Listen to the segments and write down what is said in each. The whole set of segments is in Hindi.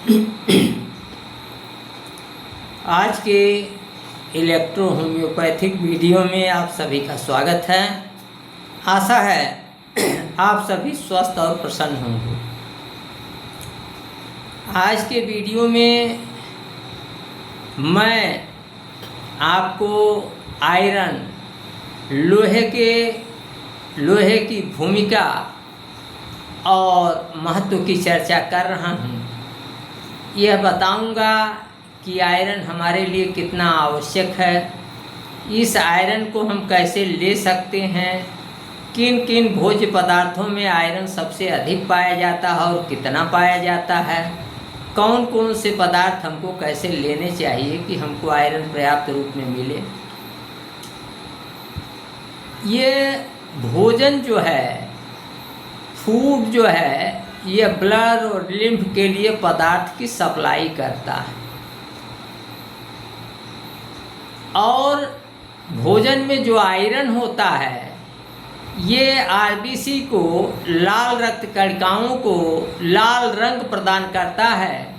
आज के इलेक्ट्रो होम्योपैथिक वीडियो में आप सभी का स्वागत है। आशा है आप सभी स्वस्थ और प्रसन्न होंगे। आज के वीडियो में मैं आपको आयरन लोहे की भूमिका और महत्व की चर्चा कर रहा हूँ। यह बताऊंगा कि आयरन हमारे लिए कितना आवश्यक है, इस आयरन को हम कैसे ले सकते हैं, किन किन भोज्य पदार्थों में आयरन सबसे अधिक पाया जाता है और कितना पाया जाता है, कौन कौन से पदार्थ हमको कैसे लेने चाहिए कि हमको आयरन पर्याप्त रूप में मिले। ये भोजन जो है, फूड जो है, ये ब्लड और लिम्फ के लिए पदार्थ की सप्लाई करता है और भोजन में जो आयरन होता है ये आरबीसी को, लाल रक्त कणिकाओं को लाल रंग प्रदान करता है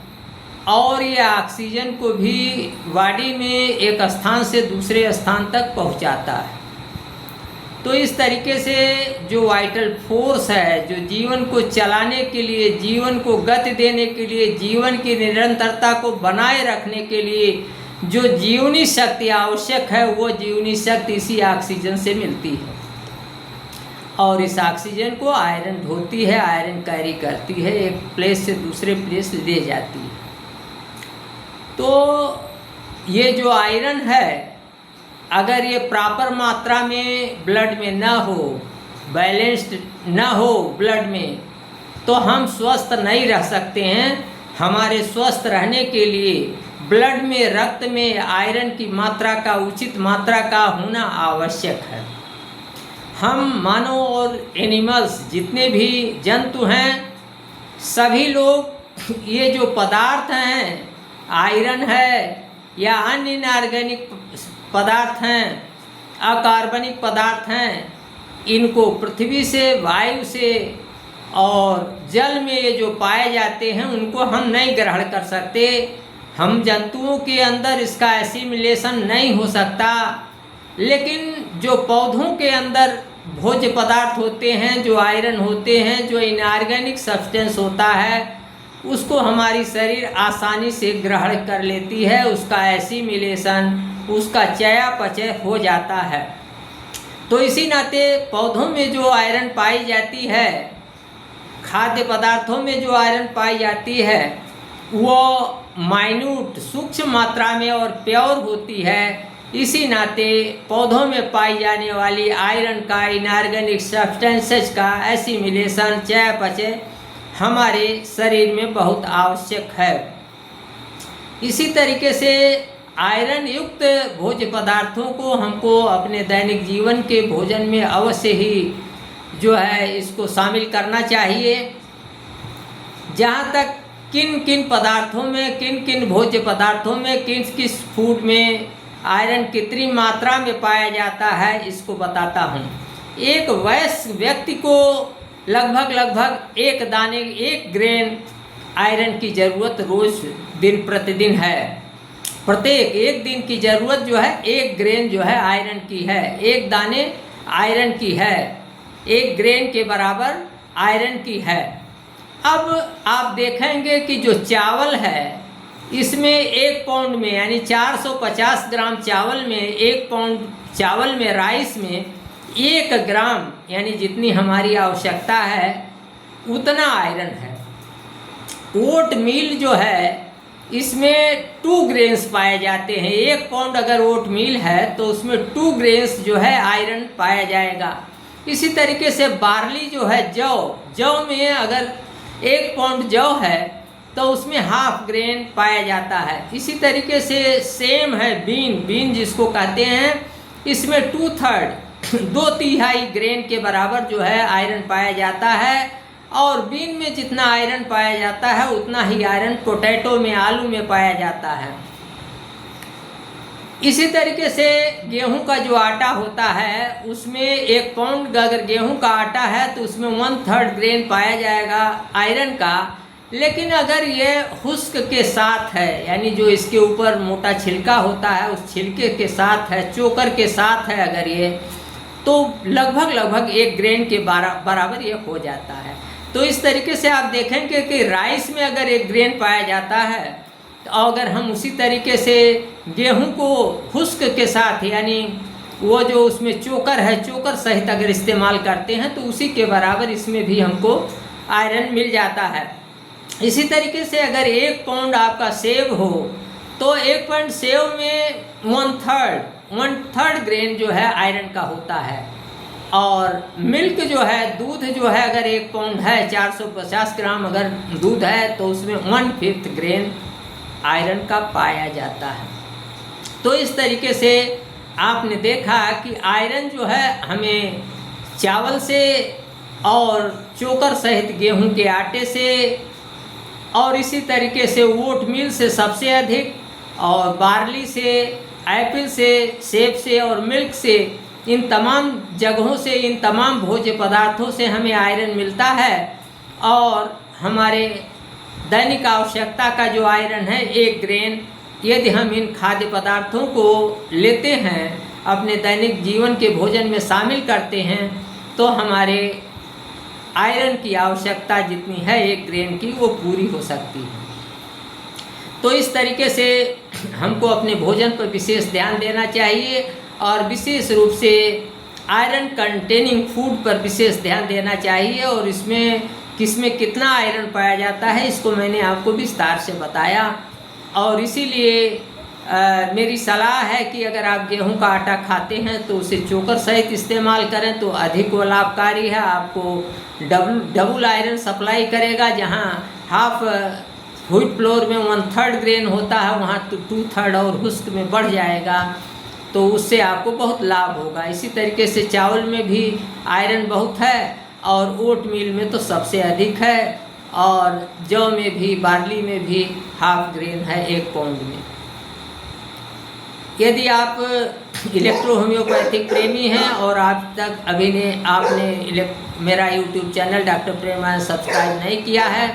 और ये ऑक्सीजन को भी बॉडी में एक स्थान से दूसरे स्थान तक पहुंचाता है। तो इस तरीके से जो वाइटल फोर्स है, जो जीवन को चलाने के लिए, जीवन को गति देने के लिए, जीवन की निरंतरता को बनाए रखने के लिए जो जीवनी शक्ति आवश्यक है, वो जीवनी शक्ति इसी ऑक्सीजन से मिलती है और इस ऑक्सीजन को आयरन ढोती है, आयरन कैरी करती है, एक प्लेस से दूसरे प्लेस ले जाती है। तो ये जो आयरन है, अगर ये प्रॉपर मात्रा में ब्लड में ना हो, बैलेंस्ड ना हो ब्लड में, तो हम स्वस्थ नहीं रह सकते हैं। हमारे स्वस्थ रहने के लिए ब्लड में, रक्त में आयरन की मात्रा का, उचित मात्रा का होना आवश्यक है। हम मानव और एनिमल्स, जितने भी जंतु हैं, सभी लोग ये जो पदार्थ हैं, आयरन है या अन्य इनऑर्गेनिक पदार्थ हैं, अकार्बनिक पदार्थ हैं, इनको पृथ्वी से, वायु से और जल में ये जो पाए जाते हैं उनको हम नहीं ग्रहण कर सकते। हम जंतुओं के अंदर इसका एसिमिलेशन नहीं हो सकता, लेकिन जो पौधों के अंदर भोज्य पदार्थ होते हैं, जो आयरन होते हैं, जो इनऑर्गेनिक सब्सटेंस होता है, उसको हमारी शरीर आसानी से ग्रहण कर लेती है, उसका एसिमिलेशन, उसका चयापचय हो जाता है। तो इसी नाते पौधों में जो आयरन पाई जाती है, खाद्य पदार्थों में जो आयरन पाई जाती है, वो माइन्यूट, सूक्ष्म मात्रा में और प्योर होती है। इसी नाते पौधों में पाई जाने वाली आयरन का, इनऑर्गेनिक सब्सटेंसेस का एसिमिलेशन, चयापचय हमारे शरीर में बहुत आवश्यक है। इसी तरीके से आयरन युक्त भोज्य पदार्थों को हमको अपने दैनिक जीवन के भोजन में अवश्य ही जो है इसको शामिल करना चाहिए। जहाँ तक किन किन पदार्थों में, किन किन भोज्य पदार्थों में, किस किस फूड में आयरन कितनी मात्रा में पाया जाता है, इसको बताता हूँ। एक वयस्क व्यक्ति को लगभग एक दाने, एक ग्रेन आयरन की ज़रूरत रोज़ दिन प्रतिदिन है। प्रत्येक एक दिन की ज़रूरत जो है, एक ग्रेन जो है आयरन की है, एक दाने आयरन की है, एक ग्रेन के बराबर आयरन की है। अब आप देखेंगे कि जो चावल है, इसमें 1 पाउंड में, यानी 450 ग्राम चावल में, 1 पाउंड चावल में, राइस में 1 ग्राम, यानी जितनी हमारी आवश्यकता है उतना आयरन है। ओट मील जो है, इसमें 2 ग्रेन्स पाए जाते हैं। 1 पाउंड अगर ओट मील है तो उसमें 2 ग्रेन्स जो है आयरन पाया जाएगा। इसी तरीके से बार्ली जो है, जौ में अगर 1 पाउंड जौ है तो उसमें ½ ग्रेन पाया जाता है। इसी तरीके से सेम है बीन जिसको कहते हैं, इसमें 2/3 ग्रेन के बराबर जो है आयरन पाया जाता है। और बीन में जितना आयरन पाया जाता है उतना ही आयरन पोटैटो में, आलू में पाया जाता है। इसी तरीके से गेहूं का जो आटा होता है, उसमें 1 पाउंड अगर गेहूं का आटा है तो उसमें 1/3 ग्रेन पाया जाएगा आयरन का। लेकिन अगर ये खुश्क के साथ है, यानी जो इसके ऊपर मोटा छिलका होता है उस छिलके के साथ है, चोकर के साथ है अगर ये, तो लगभग 1 ग्रेन के बराबर ये हो जाता है। तो इस तरीके से आप देखेंगे कि राइस में अगर 1 ग्रेन पाया जाता है, तो अगर हम उसी तरीके से गेहूं को खुश्क के साथ, यानी वो जो उसमें चोकर है, चोकर सहित अगर इस्तेमाल करते हैं तो उसी के बराबर इसमें भी हमको आयरन मिल जाता है। इसी तरीके से अगर 1 पाउंड आपका सेव हो तो 1 पाउंड सेव में 1/3 ग्रेन जो है आयरन का होता है। और मिल्क जो है, दूध जो है, अगर 1 पाउंड है, 450 ग्राम अगर दूध है तो उसमें 1/5 ग्रेन आयरन का पाया जाता है। तो इस तरीके से आपने देखा कि आयरन जो है हमें चावल से और चोकर सहित गेहूं के आटे से और इसी तरीके से ओट मील से सबसे अधिक, और बार्ली से, एप्पल से, सेब से और मिल्क से, इन तमाम जगहों से, इन तमाम भोज्य पदार्थों से हमें आयरन मिलता है। और हमारे दैनिक आवश्यकता का जो आयरन है 1 ग्रेन, यदि हम इन खाद्य पदार्थों को लेते हैं, अपने दैनिक जीवन के भोजन में शामिल करते हैं, तो हमारे आयरन की आवश्यकता जितनी है 1 ग्रेन की, वो पूरी हो सकती है। तो इस तरीके से हमको अपने भोजन पर विशेष ध्यान देना चाहिए और विशेष रूप से आयरन कंटेनिंग फूड पर विशेष ध्यान देना चाहिए। और इसमें किसमें कितना आयरन पाया जाता है इसको मैंने आपको विस्तार से बताया। और इसीलिए मेरी सलाह है कि अगर आप गेहूं का आटा खाते हैं तो उसे चोकर सहित इस्तेमाल करें तो अधिक वो लाभकारी है। आपको डबल आयरन सप्लाई करेगा। जहां हाफ व्हीट फ्लोर में 1/3 ग्रेन होता है, वहां तो 2/3 और हुस्क में बढ़ जाएगा, तो उससे आपको बहुत लाभ होगा। इसी तरीके से चावल में भी आयरन बहुत है और ओट मील में तो सबसे अधिक है, और जौ में भी, बार्ली में भी हाफ ग्रेन है 1 पाउंड में। यदि आप इलेक्ट्रो होम्योपैथिक प्रेमी हैं और आप तक आपने मेरा YouTube channel doctor Premanand subscribe नहीं किया है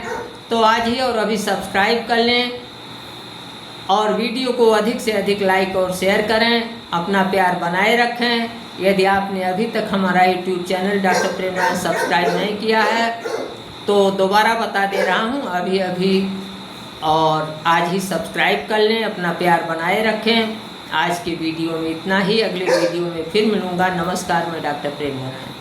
तो आज ही और अभी सब्सक्राइब कर लें और वीडियो को अधिक से अधिक लाइक और शेयर करें। अपना प्यार बनाए रखें। यदि आपने अभी तक हमारा YouTube channel doctor Premanand subscribe नहीं किया है तो दोबारा बता दे रहा हूँ, अभी और आज ही सब्सक्राइब कर लें। अपना प्यार बनाए रखें। आज की वीडियो में इतना ही। अगले वीडियो में फिर मिलूँगा। नमस्कार, मैं डॉक्टर प्रेमानंद।